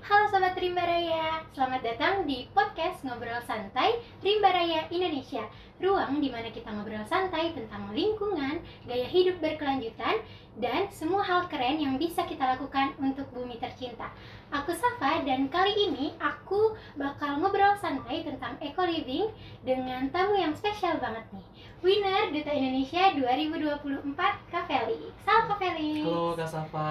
Halo Sobat Rimba Raya, selamat datang di podcast Ngobrol Santai Rimba Raya Indonesia. Ruang di mana kita ngobrol santai tentang lingkungan, gaya hidup berkelanjutan, dan semua hal keren yang bisa kita lakukan untuk bumi tercinta. Aku Safa dan kali ini aku bakal ngobrol santai tentang eco-living dengan tamu yang spesial banget nih. Winner Duta Indonesia 2024, Kak Felix. Halo Kak Felix. Halo Kak Safa.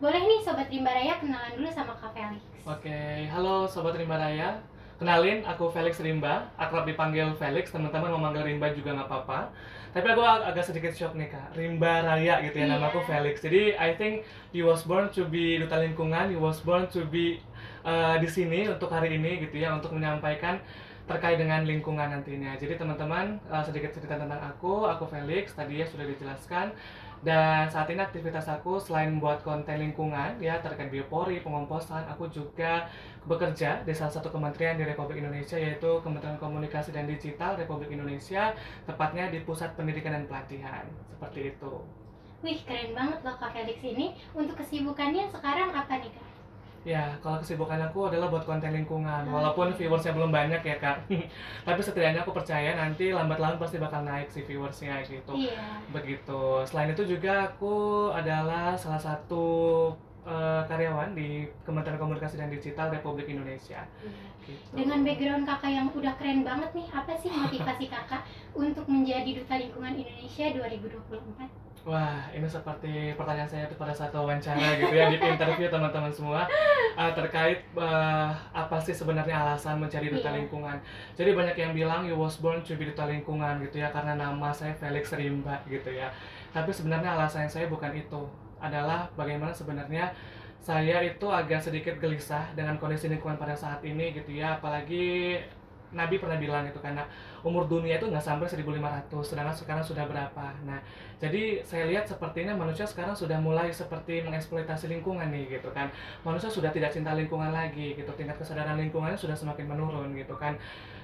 Boleh nih Sobat Rimba Raya kenalan dulu sama Kak Felix. Oke, halo Sobat Rimba Raya. Kenalin, aku Felix Rimba, akrab dipanggil Felix, teman-teman mau manggil Rimba juga nggak apa-apa. Tapi aku agak sedikit shock nih Kak, Rimba Raya gitu ya, nama aku Felix. Jadi I think you was born to be duta lingkungan, you was born to be di sini untuk hari ini gitu ya, untuk menyampaikan terkait dengan lingkungan nantinya. Jadi teman-teman, sedikit cerita tentang aku Felix, tadi ya sudah dijelaskan. Dan saat ini aktivitas aku selain buat konten lingkungan ya terkait biopori, pengomposan, aku juga bekerja di salah satu kementerian di Republik Indonesia, yaitu Kementerian Komunikasi dan Digital Republik Indonesia, tepatnya di Pusat Pendidikan dan Pelatihan. Seperti itu. Wih, keren banget loh Kak Felix ini. Untuk kesibukannya sekarang apa nih Kak? Ya, kalau kesibukan aku adalah buat konten lingkungan, walaupun viewersnya belum banyak ya Kak. Tapi setidaknya aku percaya nanti lambat laun pasti bakal naik sih viewersnya gitu. Iya. Begitu. Selain itu juga aku adalah salah satu karyawan di Kementerian Komunikasi dan Digital Republik Indonesia. Iya. Gitu. Dengan background kakak yang udah keren banget nih, apa sih motivasi kakak untuk menjadi Duta Lingkungan Indonesia 2024? Wah, ini seperti pertanyaan saya pada saat wawancara gitu ya, di interview teman-teman semua terkait apa sih sebenarnya alasan menjadi duta lingkungan. Jadi banyak yang bilang you was born to be duta lingkungan gitu ya, karena nama saya Felix Rimba gitu ya. Tapi sebenarnya alasan saya bukan itu, adalah bagaimana sebenarnya saya itu agak sedikit gelisah dengan kondisi lingkungan pada saat ini gitu ya, apalagi Nabi pernah bilang gitu, karena umur dunia itu nggak sampai 1500, sedangkan sekarang sudah berapa. Nah, jadi saya lihat sepertinya manusia sekarang sudah mulai seperti mengeksploitasi lingkungan nih gitu kan. Manusia sudah tidak cinta lingkungan lagi gitu, tingkat kesadaran lingkungannya sudah semakin menurun gitu kan.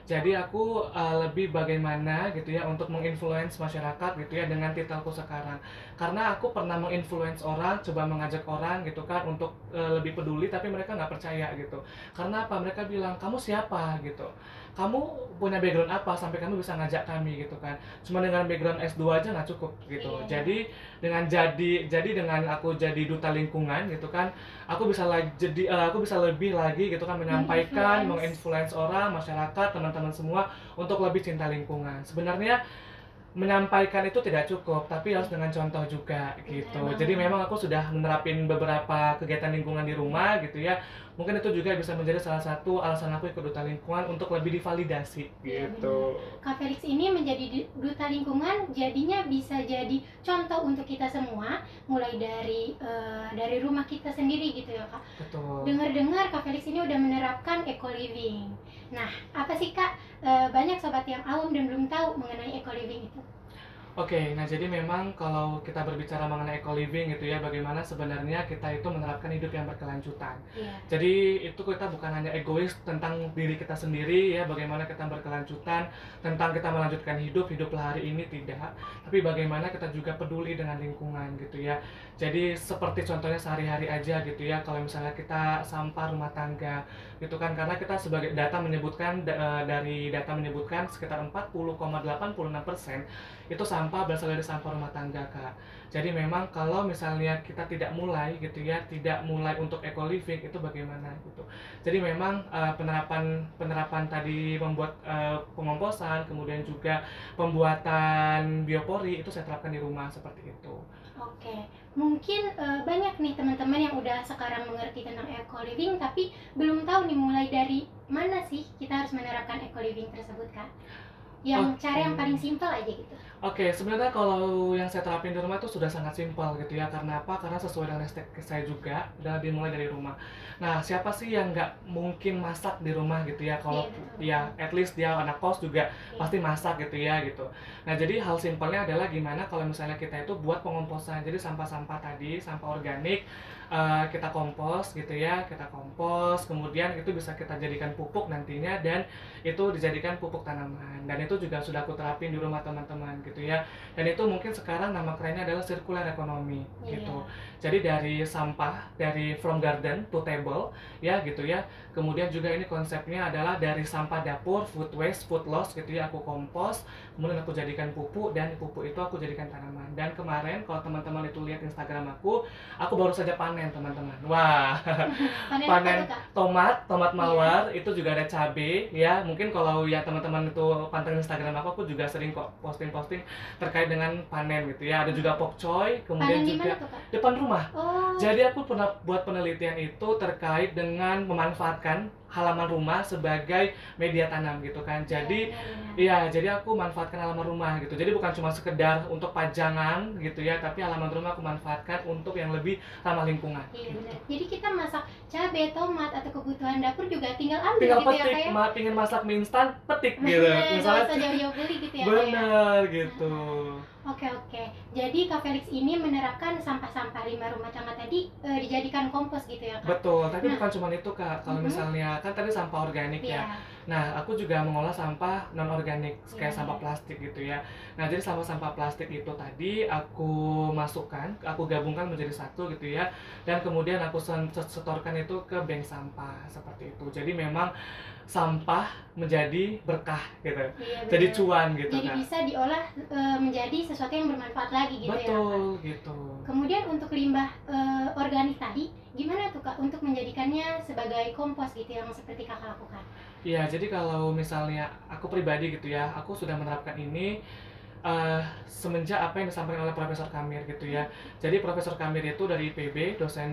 Jadi aku lebih bagaimana gitu ya untuk menginfluence masyarakat gitu ya dengan titelku sekarang. Karena aku pernah menginfluence orang, coba mengajak orang gitu kan untuk lebih peduli, tapi mereka nggak percaya gitu. Karena apa? Mereka bilang, kamu siapa gitu, kamu punya background apa sampai kamu bisa ngajak kami gitu kan. Cuma dengan background S2 aja nggak cukup gitu. Jadi dengan aku jadi duta lingkungan gitu kan, aku bisa lebih lagi gitu kan menyampaikan, menginfluence orang, masyarakat, teman-teman semua untuk lebih cinta lingkungan. Sebenarnya menyampaikan itu tidak cukup, tapi harus dengan contoh juga gitu. Jadi memang aku sudah menerapin beberapa kegiatan lingkungan di rumah gitu ya. Mungkin itu juga bisa menjadi salah satu alasan aku ikut duta lingkungan untuk lebih divalidasi gitu. Kak Felix ini menjadi duta lingkungan jadinya bisa jadi contoh untuk kita semua, mulai dari rumah kita sendiri gitu ya Kak. Betul. Dengar-dengar Kak Felix ini udah menerapkan eco living. Nah, apa sih Kak? Banyak sobat yang awam dan belum tahu mengenai eco living itu. Oke, nah jadi memang kalau kita berbicara mengenai eco-living gitu ya, bagaimana sebenarnya kita itu menerapkan hidup yang berkelanjutan. Jadi itu kita bukan hanya egois tentang diri kita sendiri ya, bagaimana kita berkelanjutan, tentang kita melanjutkan hiduplah hari ini, tidak. Tapi bagaimana kita juga peduli dengan lingkungan gitu ya. Jadi seperti contohnya sehari-hari aja gitu ya, kalau misalnya kita sampah rumah tangga gitu kan, karena kita sebagai dari data menyebutkan sekitar 40,86% itu sampah berasal dari sampah rumah tangga Kak. Jadi memang kalau misalnya kita tidak mulai gitu ya, tidak mulai untuk eco living itu bagaimana gitu. Jadi memang penerapan tadi membuat pengomposan, kemudian juga pembuatan biopori itu saya terapkan di rumah seperti itu. Oke, mungkin banyak nih teman-teman yang udah sekarang mengerti tentang eco living tapi belum tahu nih mulai dari mana sih kita harus menerapkan eco living tersebut Kak? Cara yang paling simpel aja gitu. Oke, sebenarnya kalau yang saya terapin di rumah itu sudah sangat simpel gitu ya. Karena apa? Karena sesuai dengan estetik saya juga, dan dimulai dari rumah. Nah, siapa sih yang nggak mungkin masak di rumah gitu ya? Kalau ya, at least dia anak kos juga pasti masak gitu ya gitu. Nah, jadi hal simpelnya adalah gimana kalau misalnya kita itu buat pengomposan. Jadi sampah-sampah tadi, sampah organik, kita kompos gitu ya, kita kompos, kemudian itu bisa kita jadikan pupuk nantinya, dan itu dijadikan pupuk tanaman, dan itu juga sudah aku terapin di rumah teman-teman gitu ya. Dan itu mungkin sekarang nama kerennya adalah circular economy gitu. Jadi dari sampah, dari from garden to table ya gitu ya. Kemudian juga ini konsepnya adalah dari sampah dapur, food waste, food loss gitu ya, aku kompos, kemudian aku jadikan pupuk, dan pupuk itu aku jadikan tanaman. Dan kemarin kalau teman-teman itu lihat Instagram aku baru saja panen teman-teman. Wah, panen tomat mawar, itu juga ada cabai ya. Mungkin kalau ya teman-teman itu pantengin Instagram aku juga sering kok posting-posting terkait dengan panen gitu ya. Ada juga pokcoy, kemudian panen juga depan rumah. Jadi aku pernah buat penelitian itu terkait dengan memanfaatkan halaman rumah sebagai media tanam gitu kan. Jadi jadi aku manfaatkan halaman rumah gitu. Jadi bukan cuma sekedar untuk pajangan gitu ya, tapi halaman rumah aku manfaatkan untuk yang lebih ramah lingkungan. Iya benar. Jadi kita masak cabai, tomat atau kebutuhan dapur juga tinggal ambil tinggal gitu petik, ya kayak. pingin masak mie instan, petik gitu. Misalnya usah jauh-jauh beli gitu ya. Bener gitu. Oke. Jadi Kak Felix ini menerapkan sampah-sampah limbah rumah tangga tadi dijadikan kompos gitu ya Kak? Betul, tapi bukan cuma itu Kak. Kalau misalnya kan tadi sampah organik ya. Nah, aku juga mengolah sampah non organik kayak sampah plastik gitu ya. Nah, jadi sampah-sampah plastik itu tadi aku masukkan, aku gabungkan menjadi satu gitu ya. Dan kemudian aku setorkan itu ke bank sampah seperti itu. Jadi memang sampah menjadi berkah gitu. Jadi cuan gitu kan. Jadi bisa diolah menjadi sesuatu yang bermanfaat lagi gitu. Betul, ya gitu. Kemudian untuk limbah organik tadi gimana tuh Kak untuk menjadikannya sebagai kompos gitu yang seperti Kakak lakukan? Iya, jadi kalau misalnya aku pribadi gitu ya, aku sudah menerapkan ini semenjak apa yang disampaikan oleh Profesor Kamir gitu ya. Jadi Profesor Kamir itu dari IPB, dosen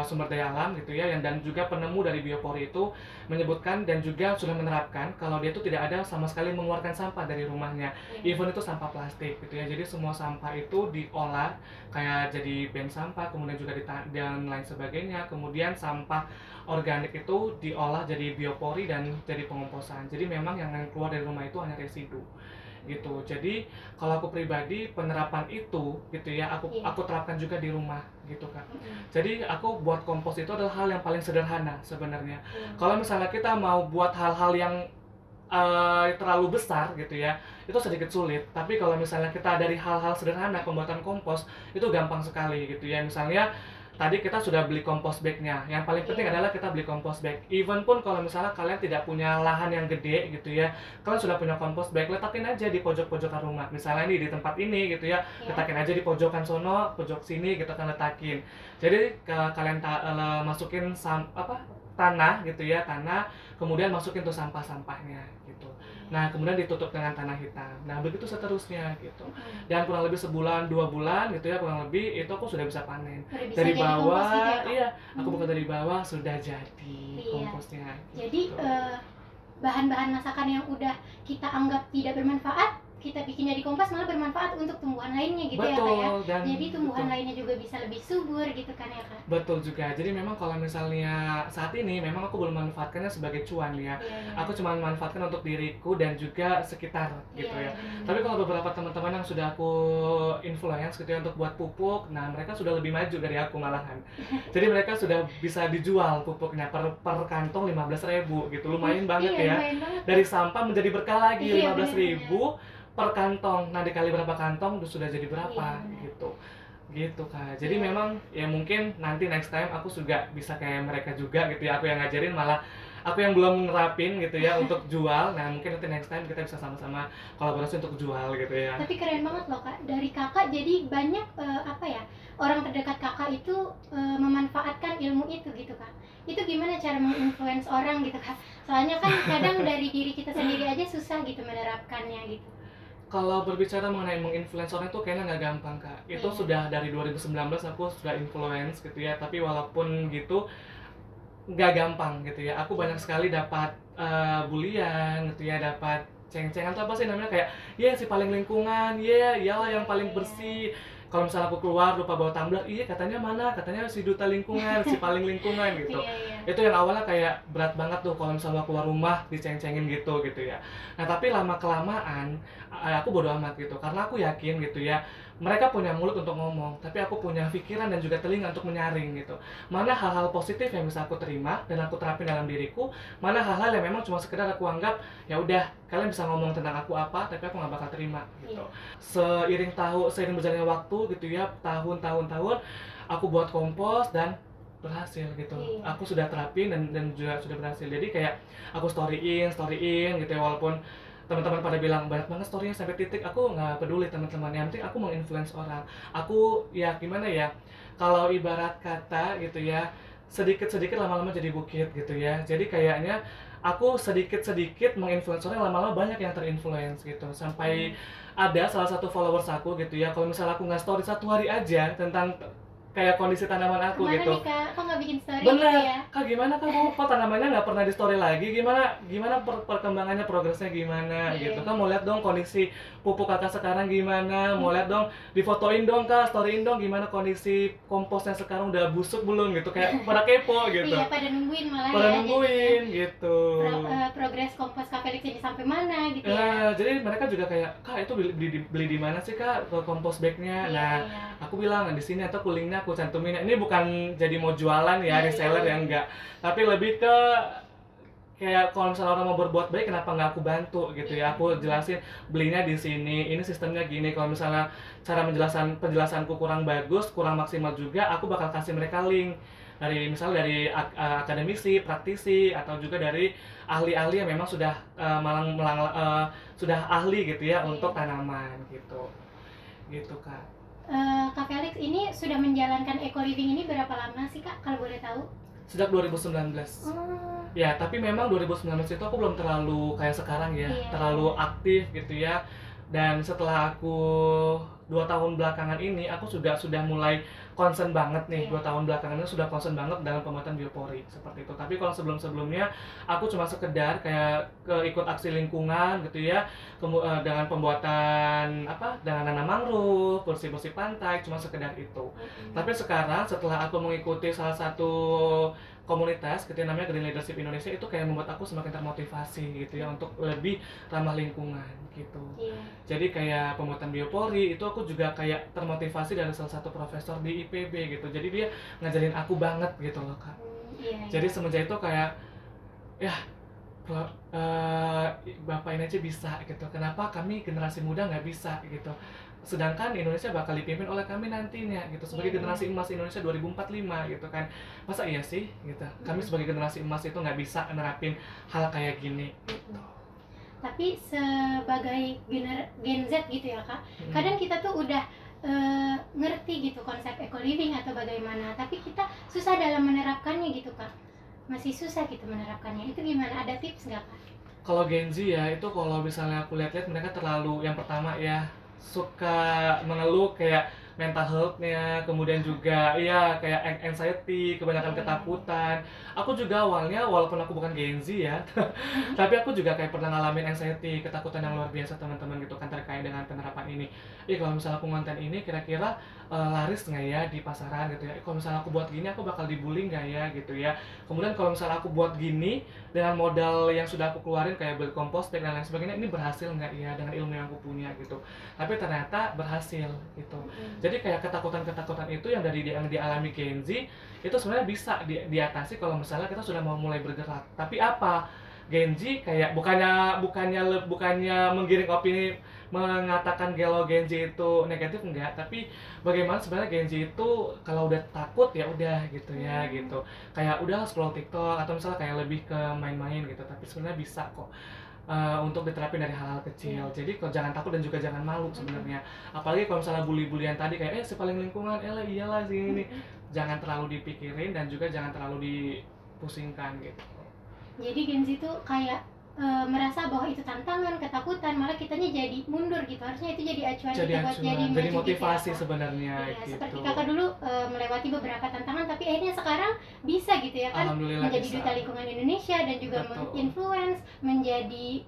sumber daya alam gitu ya, dan juga penemu dari biopori itu menyebutkan dan juga sudah menerapkan kalau dia itu tidak ada sama sekali mengeluarkan sampah dari rumahnya, even itu sampah plastik gitu ya. Jadi semua sampah itu diolah kayak jadi bank sampah, kemudian juga dan lain sebagainya. Kemudian sampah organik itu diolah jadi biopori dan jadi pengomposan. Jadi memang yang keluar dari rumah itu hanya residu gitu. Jadi kalau aku pribadi penerapan itu gitu ya, aku terapkan juga di rumah gitu kan. Jadi aku buat kompos itu adalah hal yang paling sederhana sebenarnya. Kalau misalnya kita mau buat hal-hal yang terlalu besar gitu ya, itu sedikit sulit. Tapi kalau misalnya kita dari hal-hal sederhana pembuatan kompos itu gampang sekali gitu ya. Misalnya tadi kita sudah beli kompos bagnya. Yang paling penting adalah kita beli kompos bag. Even pun kalau misalnya kalian tidak punya lahan yang gede gitu ya, kalian sudah punya kompos bag, letakin aja di pojok-pojokan rumah. Misalnya nih di tempat ini gitu ya, letakin aja di pojokan sono, pojok sini gitu kan letakin. Jadi kalian masukin tanah gitu ya, tanah, kemudian masukin tuh sampah-sampahnya gitu. Nah, kemudian ditutup dengan tanah hitam. Nah, begitu seterusnya gitu. Dan kurang lebih sebulan, 2 bulan gitu ya, kurang lebih itu aku sudah bisa panen. Dari bawah, gitu ya, aku buka dari bawah sudah jadi komposnya. Jadi bahan-bahan masakan yang udah kita anggap tidak bermanfaat, kita bikin jadi kompas malah bermanfaat untuk tumbuhan lainnya gitu. Betul, ya Kak ya. Jadi tumbuhan lainnya juga bisa lebih subur gitu kan ya Kak. Betul juga. Jadi memang kalau misalnya saat ini memang aku belum memanfaatkannya sebagai cuan ya. Aku cuma memanfaatkan untuk diriku dan juga sekitar gitu ya. Tapi kalau beberapa teman-teman yang sudah aku influence gitu ya untuk buat pupuk, nah mereka sudah lebih maju dari aku malahan. Jadi mereka sudah bisa dijual pupuknya per kantong 15.000 gitu. Lumayan banget ya. Dari sampah menjadi berkah lagi 15.000 per kantong. Nah dikali berapa kantong sudah jadi berapa gitu Kak. Jadi memang ya mungkin nanti next time aku juga bisa kayak mereka juga gitu ya. Aku yang ngajarin, malah aku yang belum nerapin gitu ya untuk jual. Nah mungkin nanti next time kita bisa sama-sama kolaborasi untuk jual gitu ya. Tapi keren banget loh Kak, dari Kakak jadi banyak orang terdekat Kakak itu memanfaatkan ilmu itu gitu Kak. Itu gimana cara menginfluence orang gitu Kak? Soalnya kan kadang dari diri kita sendiri aja susah gitu menerapkannya gitu. Kalau berbicara mengenai menginfluence orang itu kayaknya nggak gampang Kak. Itu sudah dari 2019 aku sudah influence gitu ya. Tapi walaupun gitu nggak gampang gitu ya. Aku banyak sekali dapat bulian gitu ya, dapat ceng-cengan tuh apa sih namanya, kayak si paling lingkungan, iyalah yang paling bersih. Kalau misalnya aku keluar lupa bawa tumbler, katanya mana? Katanya si duta lingkungan, si paling lingkungan gitu. Itu yang awalnya kayak berat banget tuh kalau misalnya keluar rumah diceng-cengin gitu ya. Nah tapi lama kelamaan aku bodo amat gitu, karena aku yakin gitu ya, mereka punya mulut untuk ngomong, tapi aku punya pikiran dan juga telinga untuk menyaring gitu. Mana hal-hal positif yang bisa aku terima dan aku terapin dalam diriku, mana hal-hal yang memang cuma sekedar aku anggap ya udah kalian bisa ngomong tentang aku apa, tapi aku nggak bakal terima gitu. Seiring berjalannya waktu gitu ya, tahun-tahun aku buat kompos dan berhasil gitu. Aku sudah terapin dan juga sudah berhasil. Jadi kayak aku storyin gitu ya, walaupun teman-teman pada bilang banyak banget storynya sampai titik, aku nggak peduli teman-teman, yang penting aku mau influence orang. Aku ya gimana ya, kalau ibarat kata gitu ya, sedikit-sedikit lama-lama jadi bukit gitu ya. Jadi kayaknya aku sedikit-sedikit menginfluence orang, lama-lama banyak yang terinfluence gitu. Sampai ada salah satu followers aku gitu ya, kalau misalnya aku nggak story 1 hari aja tentang kayak kondisi tanaman aku kemana gitu. nih Kak? Kok nggak bikin story Bener, gitu ya? Kak gimana Kak, kok tanamannya nggak pernah di story lagi, gimana perkembangannya, progresnya gimana gitu. Kak mau lihat dong kondisi pupuk Kakak sekarang gimana, mau lihat dong, difotoin dong Kak, storyin dong gimana kondisi komposnya sekarang, udah busuk belum gitu, kayak pada kepo gitu. Iya, pada nungguin malah Pada ya. nungguin gitu. Progres kompos Kak Felix ini sampai mana gitu ya. Jadi mereka juga kayak, Kak itu beli di mana sih Kak kompos bagnya? Nah, aku bilang di sini, atau linknya aku cantumin. Ini bukan jadi mau jualan ya, reseller ya, enggak. Tapi lebih ke kayak kalau misalnya orang mau berbuat baik, kenapa nggak aku bantu gitu ya. Aku jelasin belinya di sini, ini sistemnya gini. Kalau misalnya cara penjelasanku kurang bagus, kurang maksimal juga, aku bakal kasih mereka link misalnya dari akademisi, praktisi, atau juga dari ahli-ahli yang memang sudah sudah ahli gitu ya untuk tanaman gitu Kak. Kak Felix ini sudah menjalankan eco living ini berapa lama sih Kak, kalau boleh tahu? Sejak 2019. Ya, tapi memang 2019 itu aku belum terlalu kayak sekarang ya, terlalu aktif gitu ya. Dan setelah aku 2 tahun belakangan ini, aku juga sudah mulai concern banget nih. 2 tahun belakangan ini sudah concern banget dalam pembuatan biopori seperti itu. Tapi kalau sebelum-sebelumnya aku cuma sekedar kayak ikut aksi lingkungan gitu ya, dengan pembuatan dengan nanam mangrove, bersih-bersih pantai, cuma sekedar itu. Tapi sekarang setelah aku mengikuti salah satu komunitas gitu ya, namanya Green Leadership Indonesia, itu kayak membuat aku semakin termotivasi gitu ya untuk lebih ramah lingkungan gitu. Jadi kayak pembuatan biopori itu aku juga kayak termotivasi dari salah satu profesor di IPB gitu. Jadi dia ngajarin aku banget gitu loh Kak. Jadi semenjak itu kayak ya Bapak ini aja bisa gitu, kenapa kami generasi muda nggak bisa gitu. Sedangkan Indonesia bakal dipimpin oleh kami nantinya gitu, sebagai generasi emas Indonesia 2045 gitu kan. Masa iya sih gitu, kami sebagai generasi emas itu nggak bisa nerapin hal kayak gini gitu. Tapi sebagai Gen Z gitu ya Kak, kadang kita tuh udah ngerti gitu konsep eco living atau bagaimana, tapi kita susah dalam menerapkannya gitu Kak. Masih susah gitu menerapkannya. Itu gimana? Ada tips nggak Kak? Kalau Gen Z ya, itu kalau misalnya aku lihat-lihat, mereka terlalu, yang pertama ya, suka mengeluh kayak mental health-nya, kemudian juga ya kayak anxiety, kebanyakan ketakutan. Aku juga awalnya, walaupun aku bukan Gen Z ya, tapi aku juga kayak pernah ngalamin anxiety, ketakutan yang luar biasa teman-teman gitu kan, terkait dengan penerapan ini. Kalau misalnya aku konten ini kira-kira laris nggak ya di pasaran gitu ya. Kalau misalnya aku buat gini, aku bakal dibully nggak ya gitu ya. Kemudian kalau misalnya aku buat gini dengan modal yang sudah aku keluarin kayak beli kompost dan lain sebagainya, ini berhasil nggak ya dengan ilmu yang aku punya gitu. Tapi ternyata berhasil gitu. Jadi kayak ketakutan-ketakutan itu yang dialami Gen Z itu sebenarnya bisa diatasi kalau misalnya kita sudah mau mulai bergerak. Tapi apa? Gen Z kayak bukannya menggiring opini mengatakan kalau Gen Z itu negatif, enggak, tapi bagaimana sebenarnya Gen Z itu kalau udah takut ya udah gitu ya gitu. Kayak udah scroll TikTok atau misalnya kayak lebih ke main-main gitu, tapi sebenarnya bisa kok untuk diterapin dari hal-hal kecil. Jadi kok jangan takut dan juga jangan malu sebenarnya. Apalagi kalau misalnya bully-bullyan tadi kayak si paling lingkungan, lah iyalah sih ini. Jangan terlalu dipikirin dan juga jangan terlalu dipusingkan gitu. Jadi Gen Z itu kayak merasa bahwa itu tantangan, ketakutan, malah kitanya jadi mundur gitu. Harusnya itu jadi acuan kita buat jadi motivasi sebenarnya gitu. Seperti kakak dulu melewati beberapa tantangan, tapi akhirnya sekarang bisa gitu ya kan, menjadi duta lingkungan Indonesia dan juga menginfluence, menjadi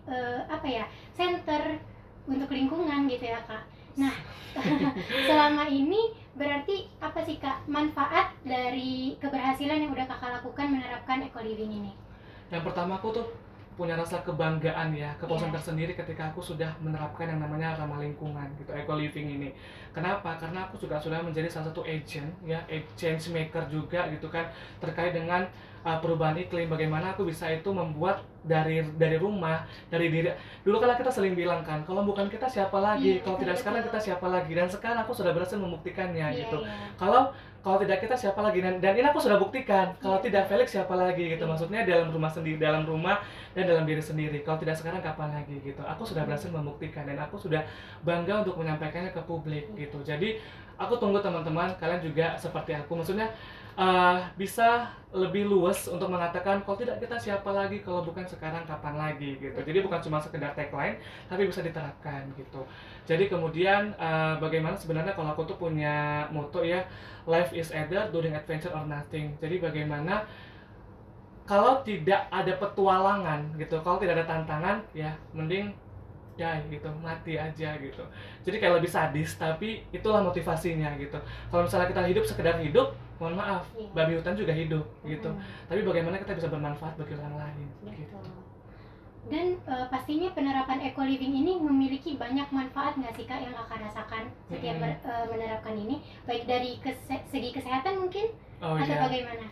center untuk lingkungan gitu ya Kak. Nah, selama ini Berarti apa sih Kak manfaat dari keberhasilan yang udah Kakak lakukan menerapkan eco living ini? Yang pertama aku tuh punya rasa kebanggaan ya, kepuasan Iya. tersendiri ketika aku sudah menerapkan yang namanya ramah lingkungan gitu, eco living ini. Kenapa? Karena aku juga sudah menjadi salah satu agent ya, change maker juga gitu kan, terkait dengan perubahan iklim. Bagaimana aku bisa itu membuat dari rumah, dari diri. Dulu kan kita sering bilang kan, kalau bukan kita siapa lagi, Iya, kalau tidak betul, sekarang betul. kita siapa lagi. Dan sekarang aku sudah berhasil membuktikannya Iya, gitu. iya. Kalau tidak kita siapa lagi, dan ini aku sudah buktikan. Kalau Iya. tidak Felix siapa lagi gitu. Iya. Maksudnya dalam rumah sendiri, dalam rumah dan dalam diri sendiri. Kalau tidak sekarang kapan lagi gitu. Aku sudah berhasil membuktikan dan aku sudah bangga untuk menyampaikannya ke publik gitu. Jadi aku tunggu teman-teman kalian juga seperti aku. Maksudnya bisa lebih luas untuk mengatakan kalau tidak kita siapa lagi, kalau bukan sekarang kapan lagi gitu. Jadi bukan cuma sekedar tagline tapi bisa diterapkan gitu. Jadi kemudian bagaimana sebenarnya kalau aku tuh punya moto ya, life is either doing adventure or nothing. Jadi bagaimana kalau tidak ada petualangan gitu, kalau tidak ada tantangan ya mending gitu, mati aja gitu. Jadi kayak lebih sadis, tapi itulah motivasinya gitu. Kalau misalnya kita hidup sekedar hidup, mohon maaf, Iya. babi hutan juga hidup gitu. Mm-mm. Tapi bagaimana kita bisa bermanfaat bagi orang lain gitu. Betul. Dan pastinya penerapan eco living ini memiliki banyak manfaat nggak sih Kak yang Kakak rasakan setiap menerapkan ini, baik dari segi kesehatan mungkin Oh atau iya. bagaimana?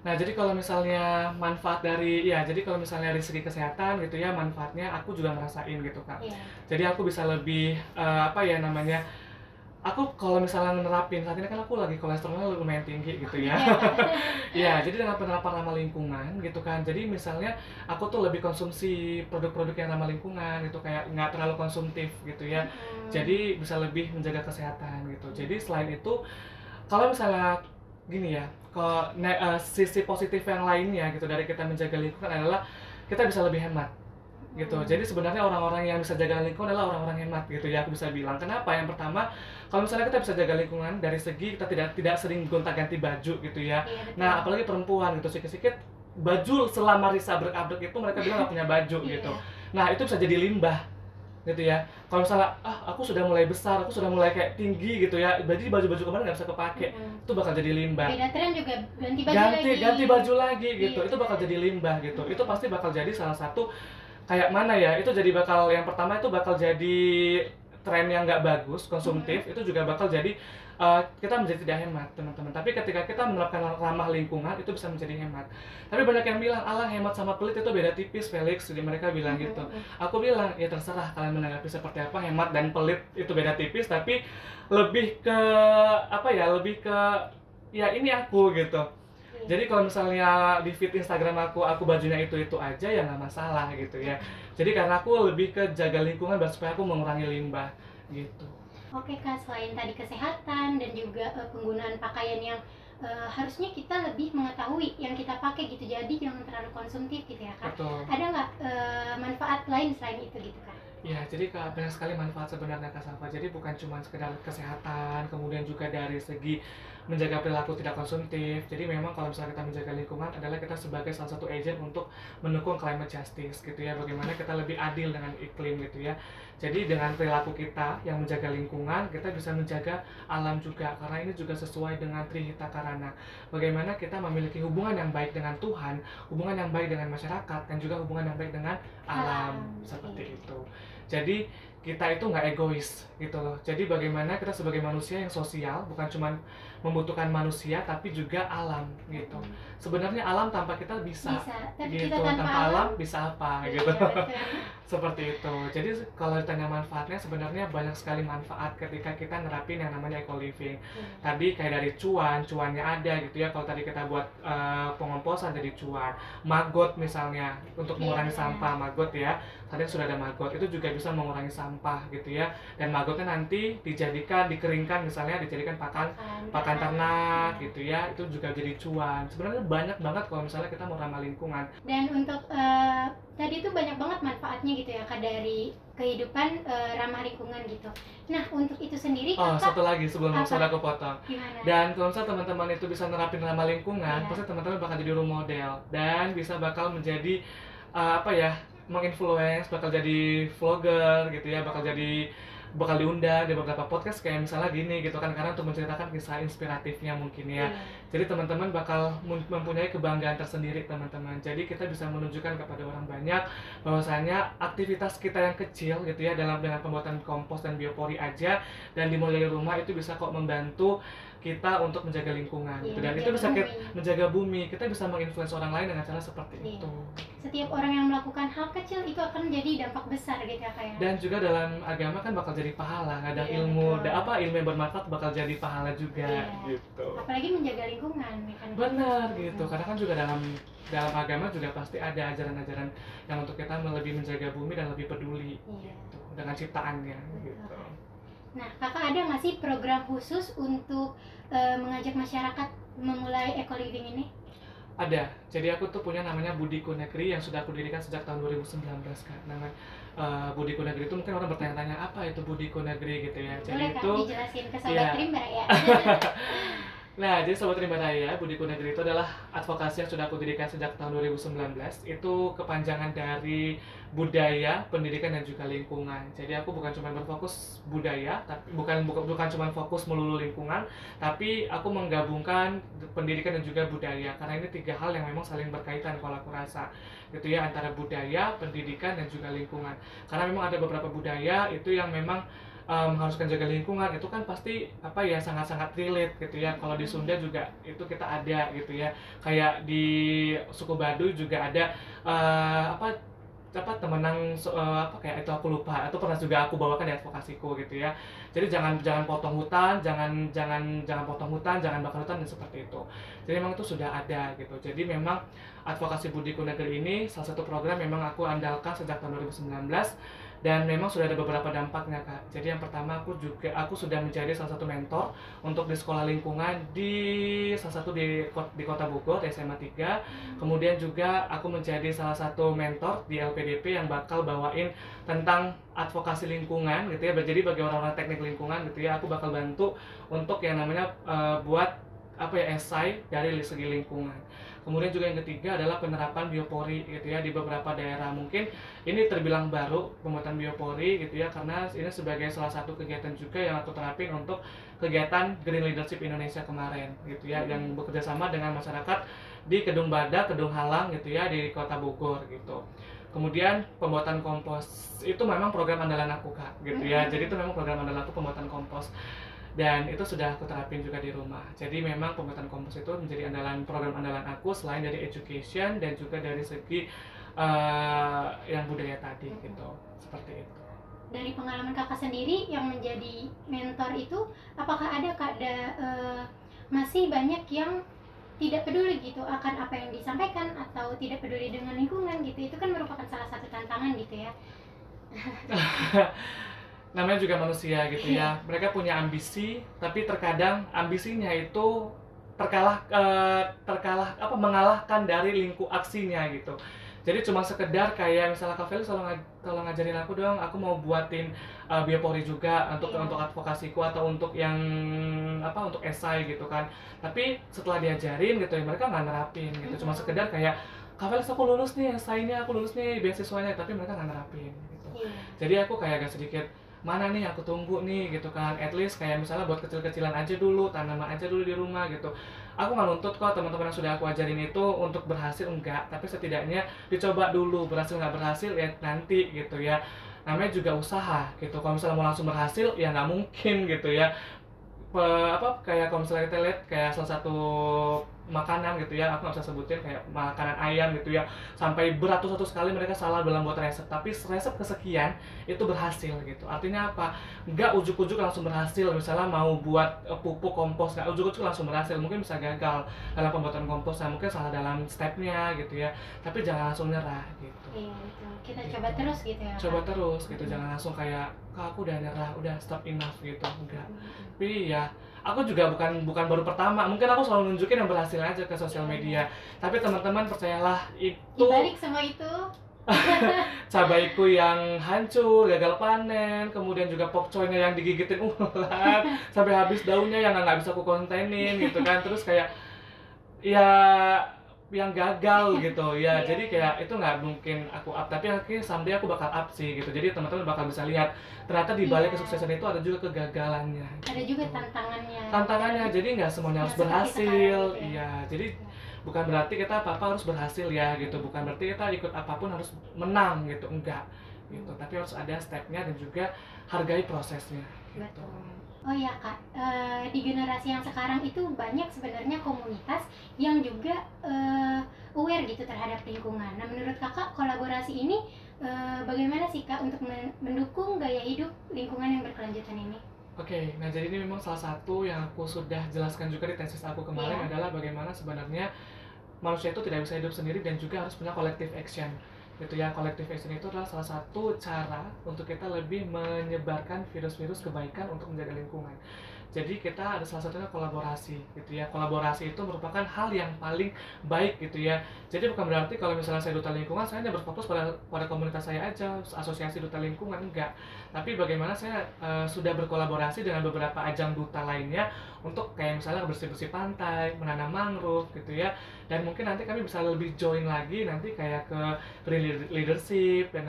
Nah, jadi kalau misalnya jadi kalau misalnya dari segi kesehatan gitu ya, manfaatnya aku juga ngerasain gitu, Kak. Iya. Jadi aku bisa lebih aku kalau misalnya nerapin, saat ini kan aku lagi kolesterolnya lumayan tinggi gitu ya. Iya, jadi dengan penerapan ramah lingkungan gitu kan. Jadi misalnya aku tuh lebih konsumsi produk-produk yang ramah lingkungan gitu, kayak nggak terlalu konsumtif gitu ya. Jadi bisa lebih menjaga kesehatan gitu. Jadi selain itu, kalau misalnya gini ya, sisi positif yang lainnya gitu dari kita menjaga lingkungan adalah kita bisa lebih hemat gitu. Jadi sebenarnya orang-orang yang bisa jaga lingkungan adalah orang-orang hemat gitu ya, aku bisa bilang. Kenapa? Yang pertama, kalau misalnya kita bisa jaga lingkungan dari segi kita tidak sering gonta-ganti baju gitu ya. Iya, betul. Nah, apalagi perempuan gitu, sikit-sikit baju selama Risa berabrek itu mereka bilang nggak punya baju gitu. Nah, itu bisa jadi limbah gitu ya. Kalau misalnya aku sudah mulai besar, aku sudah mulai kayak tinggi gitu ya, jadi baju-baju kemarin nggak bisa kepake, itu bakal jadi limbah. Beda tren juga ganti baju lagi gitu, Iya, itu bakal jadi limbah gitu. Itu pasti bakal jadi salah satu kayak mana ya, itu jadi bakal yang pertama itu bakal jadi tren yang nggak bagus, konsumtif. Itu juga bakal jadi kita menjadi tidak hemat teman-teman. Tapi ketika kita menerapkan ramah lingkungan itu bisa menjadi hemat. Tapi banyak yang bilang alah hemat sama pelit itu beda tipis Felix, jadi mereka bilang gitu. Aku bilang ya terserah kalian menanggapi seperti apa, hemat dan pelit itu beda tipis, tapi lebih ke lebih ke ya ini aku gitu. Jadi kalau misalnya di feed Instagram aku bajunya itu aja ya nggak masalah gitu ya. Jadi karena aku lebih ke jaga lingkungan dan supaya aku mengurangi limbah gitu. Oke Kak, selain tadi kesehatan dan juga penggunaan pakaian yang harusnya kita lebih mengetahui yang kita pakai gitu, jadi jangan terlalu konsumtif gitu ya Kak. Betul. Ada nggak manfaat lain selain itu gitu Kak? Ya, jadi banyak sekali manfaat sebenarnya Kak Safa. Jadi bukan cuma sekedar kesehatan, kemudian juga dari segi menjaga perilaku tidak konsumtif. Jadi memang kalau misalnya kita menjaga lingkungan adalah kita sebagai salah satu agent untuk mendukung climate justice gitu ya. Bagaimana kita lebih adil dengan iklim gitu ya. Jadi dengan perilaku kita yang menjaga lingkungan, kita bisa menjaga alam juga. Karena ini juga sesuai dengan Trihita Karana. Bagaimana kita memiliki hubungan yang baik dengan Tuhan, hubungan yang baik dengan masyarakat, dan juga hubungan yang baik dengan alam. Seperti itu. Jadi kita itu nggak egois gitu loh. Jadi bagaimana kita sebagai manusia yang sosial, bukan cuma membutuhkan manusia tapi juga alam gitu. Sebenarnya alam tanpa kita bisa tapi gitu, kita tanpa alam bisa apa gitu. Betul. Seperti itu. Jadi kalau ditanya manfaatnya, sebenarnya banyak sekali manfaat ketika kita nerapin yang namanya eco living. Tadi kayak dari cuannya ada gitu ya. Kalau tadi kita buat pengomposan jadi cuan. Maggot misalnya untuk mengurangi sampah, maggot ya. Tadi sudah ada maggot, itu juga bisa mengurangi sampah gitu ya. Dan maggotnya nanti dikeringkan misalnya, dijadikan pakan ternak gitu ya. Itu juga jadi cuan. Sebenarnya banyak banget kalau misalnya kita mau ramah lingkungan. Dan untuk tadi itu banyak banget manfaatnya gitu ya Kak, dari kehidupan ramah lingkungan gitu. Nah, untuk itu sendiri Kakak, satu lagi sebelum misalnya aku potong. Gimana? Dan kalau misalnya teman-teman itu bisa nerapin ramah lingkungan, pasti teman-teman bakal jadi role model dan bisa bakal menjadi menginfluence, bakal jadi vlogger gitu ya, bakal jadi bakal diundang di beberapa podcast kayak misalnya gini gitu kan, karena untuk menceritakan kisah inspiratifnya mungkin ya. Jadi teman-teman bakal mempunyai kebanggaan tersendiri teman-teman. Jadi kita bisa menunjukkan kepada orang banyak bahwasanya aktivitas kita yang kecil gitu ya dengan pembuatan kompos dan biopori aja dan dimulai dari rumah itu bisa kok membantu kita untuk menjaga lingkungan gitu. Dan itu bisa menjaga bumi. Kita bisa menginfluence orang lain dengan cara seperti itu. Setiap orang yang melakukan hal kecil itu akan jadi dampak besar gitu ya kayak. Dan juga dalam agama kan bakal jadi pahala, ada ilmu, ilmu yang bermanfaat bakal jadi pahala juga gitu. Apalagi menjaga lingkungan ya kan. Benar gitu. Karena kan juga dalam agama juga pasti ada ajaran-ajaran yang untuk kita lebih menjaga bumi dan lebih peduli gitu dengan ciptaannya gitu. Nah, kakak ada nggak sih program khusus untuk mengajak masyarakat memulai eco living ini? Ada. Jadi aku tuh punya namanya Budiku Negeri yang sudah aku dirikan sejak tahun 2019 kan. Nama Budiku Negeri itu mungkin orang bertanya-tanya apa itu Budiku Negeri gitu ya. Jadi boleh itu dijelasin ke Sobat Rimba ya. Nah, jadi Sobat Rimba Raya, Budiku Negeri itu adalah advokasi yang sudah aku dirikan sejak tahun 2019. Itu kepanjangan dari budaya, pendidikan dan juga lingkungan. Jadi aku bukan cuma berfokus budaya, tapi bukan cuma fokus melulu lingkungan, tapi aku menggabungkan pendidikan dan juga budaya karena ini 3 hal yang memang saling berkaitan kalau aku rasa. Gitu ya, antara budaya, pendidikan dan juga lingkungan. Karena memang ada beberapa budaya itu yang memang mengharuskan jaga lingkungan itu kan pasti sangat-sangat relate gitu ya. Kalau di Sunda juga itu kita ada gitu ya, kayak di suku Baduy juga ada temenang kayak itu aku lupa, itu pernah juga aku bawakan di advokasiku gitu ya. Jadi jangan potong hutan, jangan potong hutan, jangan bakar hutan dan seperti itu. Jadi memang itu sudah ada gitu. Jadi memang advokasi Budiku Negeri ini salah satu program memang aku andalkan sejak tahun 2019 dan memang sudah ada beberapa dampaknya Kak. Jadi yang pertama aku sudah menjadi salah satu mentor untuk di sekolah lingkungan di salah satu di Kota Bogor SMA 3. Kemudian juga aku menjadi salah satu mentor di LPDP yang bakal bawain tentang advokasi lingkungan gitu ya. Jadi bagi orang-orang teknik lingkungan gitu ya, aku bakal bantu untuk yang namanya buat esai dari segi lingkungan. Kemudian juga yang ketiga adalah penerapan biopori gitu ya di beberapa daerah. Mungkin ini terbilang baru pembuatan biopori gitu ya, karena ini sebagai salah satu kegiatan juga yang aku terapin untuk kegiatan Green Leadership Indonesia kemarin gitu ya, yang bekerja sama dengan masyarakat di Kedung Badak, Kedung Halang gitu ya di Kota Bogor gitu. Kemudian pembuatan kompos itu memang program andalan aku Kak gitu ya. Jadi itu memang program andalan aku pembuatan kompos. Dan itu sudah aku terapin juga di rumah. Jadi memang pembuatan kompos itu menjadi program andalan aku selain dari education dan juga dari segi yang budaya tadi gitu. Seperti itu. Dari pengalaman kakak sendiri yang menjadi mentor itu, apakah ada masih banyak yang tidak peduli gitu akan apa yang disampaikan atau tidak peduli dengan lingkungan gitu? Itu kan merupakan salah satu tantangan gitu ya. Namanya juga manusia gitu ya, mereka punya ambisi, tapi terkadang ambisinya itu mengalahkan dari aksinya gitu. Jadi cuma sekedar kayak misalnya Kak Feli tolong ngajarin aku dong, aku mau buatin biopori juga untuk advokasiku atau untuk yang untuk esai gitu kan. Tapi setelah diajarin gitu ya mereka nggak nerapin gitu, cuma sekedar kayak Kak Feli aku lulus nih esainya, aku lulus nih beasiswanya, tapi mereka nggak nerapin gitu. Jadi aku kayak agak sedikit mana nih aku tunggu nih gitu kan, at least kayak misalnya buat kecil-kecilan aja dulu, tanaman aja dulu di rumah gitu. Aku nggak nuntut kok teman-teman yang sudah aku ajarin itu untuk berhasil, enggak, tapi setidaknya dicoba dulu, berhasil nggak berhasil ya nanti gitu ya, namanya juga usaha gitu. Kalau misalnya mau langsung berhasil ya nggak mungkin gitu ya. Kayak kalau misalnya kita lihat kayak salah satu makanan gitu ya, aku nggak bisa sebutin, kayak makanan ayam gitu ya, sampai beratus-ratus kali mereka salah dalam buat resep, tapi resep kesekian itu berhasil gitu. Artinya apa? Nggak ujuk-ujuk langsung berhasil. Misalnya mau buat pupuk kompos, nggak ujuk-ujuk langsung berhasil, mungkin bisa gagal dalam pembuatan kompos, mungkin salah dalam stepnya gitu ya, tapi jangan langsung nyerah gitu. Iya gitu. Kita coba terus gitu ya. Coba terus gitu, jangan langsung kayak Kak aku udah nyerah, udah stop enough gitu, enggak. Tapi ya aku juga bukan baru pertama, mungkin aku selalu nunjukin yang berhasil aja ke sosial media. Tapi teman-teman percayalah, itu dibalik semua itu cabaiku yang hancur, gagal panen, kemudian juga pokcoynya yang digigitin ulat sampai habis daunnya yang nggak bisa aku kontenin gitu kan. Terus kayak ya yang gagal gitu ya. Iya, Jadi kayak itu nggak mungkin aku up, tapi akhirnya someday aku bakal up sih gitu. Jadi teman-teman bakal bisa lihat ternyata di balik Iya. kesuksesan itu ada juga kegagalannya. Ada juga gitu. tantangannya. Tantangannya, jadi nggak semuanya harus Nggak seperti berhasil. sekarang gitu ya. Iya, jadi bukan berarti kita apa-apa harus berhasil ya gitu. Bukan berarti kita ikut apapun harus menang gitu, enggak gitu. Tapi harus ada stepnya dan juga hargai prosesnya gitu. Betul. Oh ya Kak, di generasi yang sekarang itu banyak sebenarnya komunitas yang juga aware gitu terhadap lingkungan. Nah menurut Kakak kolaborasi ini bagaimana sih Kak untuk mendukung gaya hidup lingkungan yang berkelanjutan ini? Oke, nah jadi ini memang salah satu yang aku sudah jelaskan juga di tesis aku kemarin Iya. adalah bagaimana sebenarnya manusia itu tidak bisa hidup sendiri dan juga harus punya collective action gitu ya. Collective action itu adalah salah satu cara untuk kita lebih menyebarkan virus-virus kebaikan untuk menjaga lingkungan. Jadi kita ada salah satunya kolaborasi gitu ya. Kolaborasi itu merupakan hal yang paling baik gitu ya. Jadi bukan berarti kalau misalnya saya duta lingkungan saya hanya berfokus pada komunitas saya aja, asosiasi duta lingkungan, enggak. Tapi bagaimana saya sudah berkolaborasi dengan beberapa ajang duta lainnya untuk kayak misalnya bersih-bersih pantai, menanam mangrove gitu ya. Dan mungkin nanti kami bisa lebih join lagi nanti kayak ke green leadership dan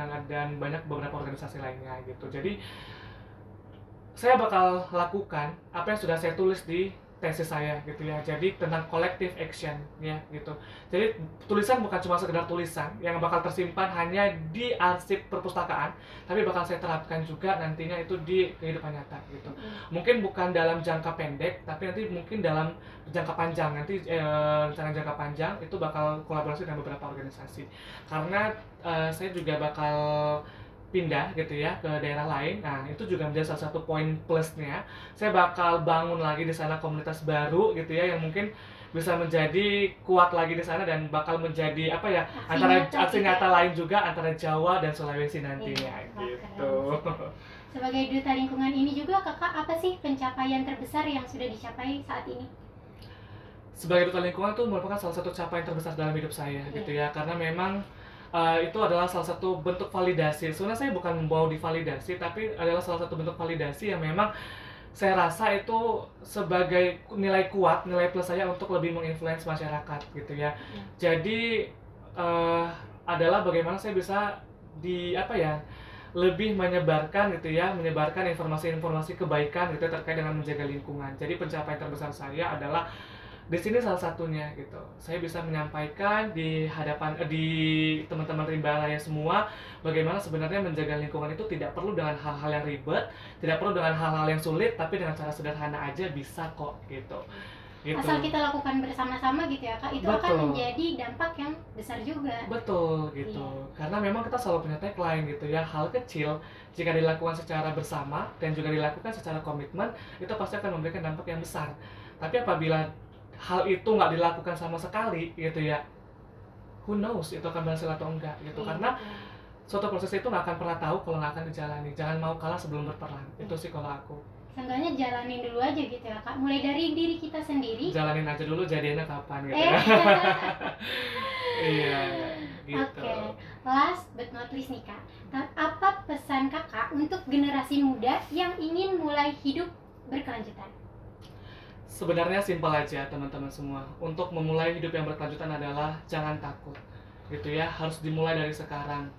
banyak beberapa organisasi lainnya gitu. Jadi saya bakal lakukan apa yang sudah saya tulis di tesis saya gitu ya. Jadi tentang collective action ya gitu. Jadi tulisan bukan cuma sekedar tulisan yang bakal tersimpan hanya di arsip perpustakaan, tapi bakal saya terapkan juga nantinya itu di kehidupan nyata gitu. Mungkin bukan dalam jangka pendek, tapi nanti mungkin dalam jangka panjang. Nanti rencana jangka panjang itu bakal kolaborasi dengan beberapa organisasi. Karena saya juga bakal pindah gitu ya ke daerah lain. Nah, itu juga menjadi salah satu poin plusnya. Saya bakal bangun lagi di sana komunitas baru gitu ya yang mungkin bisa menjadi kuat lagi di sana dan bakal menjadi apa ya antara aksi nyata lain juga antara Jawa dan Sulawesi nantinya gitu. Sebagai duta lingkungan ini juga Kakak apa sih pencapaian terbesar yang sudah dicapai saat ini? Sebagai duta lingkungan itu merupakan salah satu capaian terbesar dalam hidup saya gitu ya, karena memang itu adalah salah satu bentuk validasi. Sebenarnya saya bukan mau divalidasi, tapi adalah salah satu bentuk validasi yang memang saya rasa itu sebagai nilai kuat, nilai plus saya untuk lebih menginfluence masyarakat gitu ya. Jadi adalah bagaimana saya bisa lebih menyebarkan gitu ya, menyebarkan informasi-informasi kebaikan gitu terkait dengan menjaga lingkungan. Jadi pencapaian terbesar saya adalah di sini salah satunya gitu. Saya bisa menyampaikan di hadapan di teman-teman rimba raya semua bagaimana sebenarnya menjaga lingkungan itu tidak perlu dengan hal-hal yang ribet, tidak perlu dengan hal-hal yang sulit, tapi dengan cara sederhana aja bisa kok gitu. Asal kita lakukan bersama-sama gitu ya Kak, itu akan menjadi dampak yang besar juga. Betul gitu. Karena memang kita selalu punya tagline gitu ya, hal kecil jika dilakukan secara bersama dan juga dilakukan secara komitmen itu pasti akan memberikan dampak yang besar. Tapi apabila hal itu nggak dilakukan sama sekali gitu ya, who knows itu akan berhasil atau enggak gitu. Karena suatu proses itu nggak akan pernah tahu kalau nggak akan dijalani. Jangan mau kalah sebelum berperang. Itu sih kalau aku. Seenggaknya jalanin dulu aja gitu ya Kak, mulai dari diri kita sendiri. Jalanin aja dulu, jadinya kapan gitu ya. Iya gitu. Oke, last but not least nih Kak, apa pesan Kakak untuk generasi muda yang ingin mulai hidup berkelanjutan? Sebenarnya simpel aja teman-teman semua. Untuk memulai hidup yang berkelanjutan adalah jangan takut gitu ya. Harus dimulai dari sekarang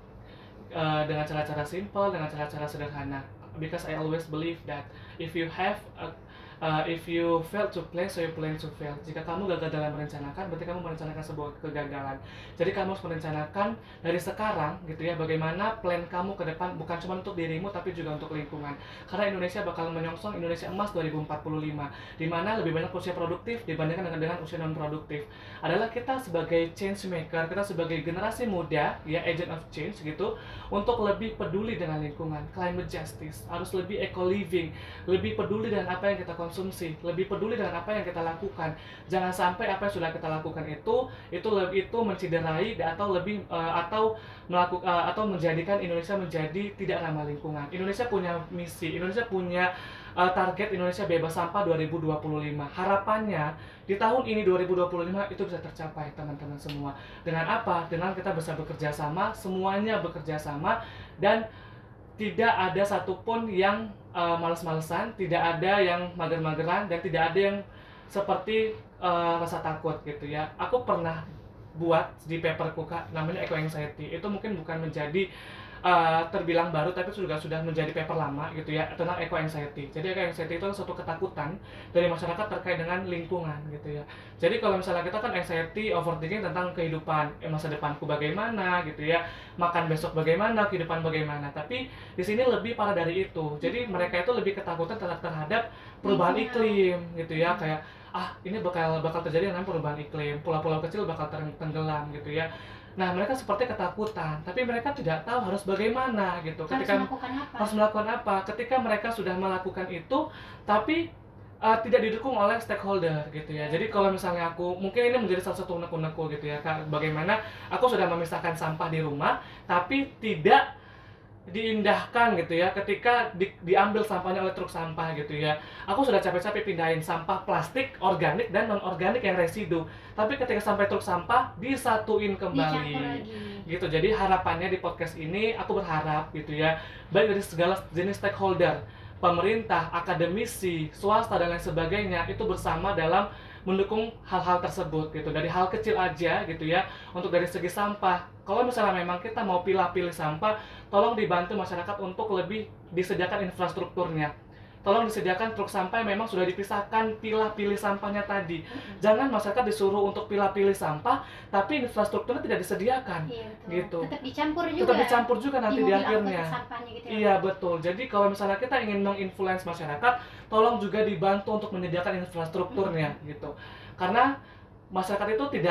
dengan cara-cara simpel, dengan cara-cara sederhana. Because I always believe that if you fail to plan, so you plan to fail. Jika kamu gagal dalam merencanakan, berarti kamu merencanakan sebuah kegagalan. Jadi kamu harus merencanakan dari sekarang gitu ya, bagaimana plan kamu ke depan bukan cuma untuk dirimu tapi juga untuk lingkungan. Karena Indonesia bakal menyongsong Indonesia Emas 2045, di mana lebih banyak usia produktif dibandingkan dengan usia non produktif. Adalah kita sebagai change maker, kita sebagai generasi muda ya, agent of change gitu, untuk lebih peduli dengan lingkungan, climate justice, harus lebih eco living, lebih peduli dengan apa yang kita konsumsi, lebih peduli dengan apa yang kita lakukan. Jangan sampai apa yang sudah kita lakukan itu menciderai atau menjadikan Indonesia menjadi tidak ramah lingkungan. Indonesia punya misi, Indonesia punya target Indonesia bebas sampah 2025. Harapannya di tahun ini 2025 itu bisa tercapai teman-teman semua. Dengan apa? Dengan kita bisa bekerja sama, semuanya bekerja sama, dan tidak ada satupun yang males-malesan, tidak ada yang mager-mageran, dan tidak ada yang seperti rasa takut gitu ya. Aku pernah buat di paperku Kak, namanya Eco Anxiety. Itu mungkin bukan menjadi terbilang baru, tapi sudah menjadi paper lama gitu ya, tentang Eco Anxiety. Jadi Eco Anxiety itu suatu ketakutan dari masyarakat terkait dengan lingkungan gitu ya. Jadi kalau misalnya kita kan anxiety, overthinking tentang kehidupan, masa depanku bagaimana gitu ya, makan besok bagaimana, kehidupan bagaimana. Tapi di sini lebih parah dari itu. Jadi mereka itu lebih ketakutan terhadap perubahan iklim gitu ya, kayak ini bakal terjadi namanya perubahan iklim, pulau-pulau kecil bakal tenggelam gitu ya. Nah, mereka seperti ketakutan, tapi mereka tidak tahu harus bagaimana gitu. Harus melakukan apa? Ketika mereka sudah melakukan itu, tapi tidak didukung oleh stakeholder gitu ya. Jadi kalau misalnya mungkin ini menjadi salah satu unek-unekku gitu ya, bagaimana aku sudah memisahkan sampah di rumah, tapi tidak diindahkan gitu ya ketika diambil sampahnya oleh truk sampah gitu ya. Aku sudah capek-capek pindahin sampah plastik, organik dan non organik yang residu, tapi ketika sampai truk sampah disatuin kembali gitu. Jadi harapannya di podcast ini aku berharap gitu ya, baik dari segala jenis stakeholder, pemerintah, akademisi, swasta dan lain sebagainya, itu bersama dalam mendukung hal-hal tersebut gitu, dari hal kecil aja gitu ya. Untuk dari segi sampah, kalau misalnya memang kita mau pilih sampah, tolong dibantu masyarakat untuk lebih disediakan infrastrukturnya. Tolong disediakan truk sampah yang memang sudah dipisahkan pilih sampahnya tadi. Jangan masyarakat disuruh untuk pilih sampah, tapi infrastrukturnya tidak disediakan. Iya, gitu. Tetap dicampur juga nanti di akhirnya. Gitu ya. Iya betul. Jadi kalau misalnya kita ingin menginfluence masyarakat, tolong juga dibantu untuk menyediakan infrastrukturnya gitu. Karena masyarakat itu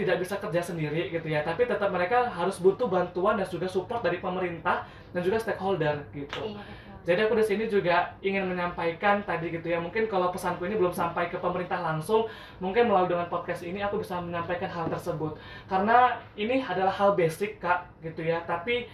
tidak bisa kerja sendiri gitu ya, tapi tetap mereka harus butuh bantuan dan juga support dari pemerintah dan juga stakeholder gitu. Iya, betul. Jadi aku di sini juga ingin menyampaikan tadi gitu ya, mungkin kalau pesanku ini belum sampai ke pemerintah langsung, mungkin melalui dengan podcast ini aku bisa menyampaikan hal tersebut. Karena ini adalah hal basic Kak gitu ya, tapi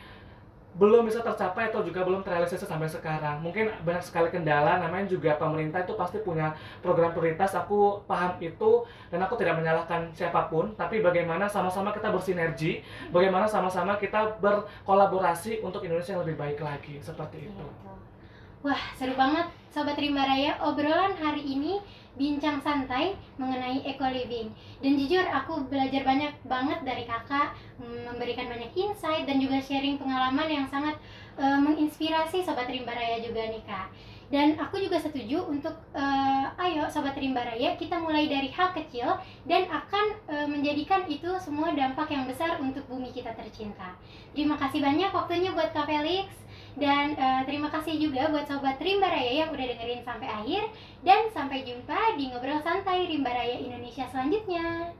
belum bisa tercapai atau juga belum terrealisasi sampai sekarang. Mungkin banyak sekali kendala, namanya juga pemerintah itu pasti punya program prioritas, aku paham itu dan aku tidak menyalahkan siapapun, tapi bagaimana sama-sama kita bersinergi, bagaimana sama-sama kita berkolaborasi untuk Indonesia yang lebih baik lagi, seperti itu. Wah, seru banget Sobat Rimba Raya, obrolan hari ini bincang santai mengenai eco living. Dan jujur aku belajar banyak banget dari kakak, memberikan banyak insight dan juga sharing pengalaman yang sangat menginspirasi Sobat Rimba Raya juga nih Kak. Dan aku juga setuju untuk ayo Sobat Rimba Raya, kita mulai dari hal kecil dan akan menjadikan itu semua dampak yang besar untuk bumi kita tercinta. Terima kasih banyak waktunya buat Kak Felix. Dan terima kasih juga buat Sobat Rimba Raya yang udah dengerin sampai akhir. Dan sampai jumpa di Ngobrol Santai Rimba Raya Indonesia selanjutnya.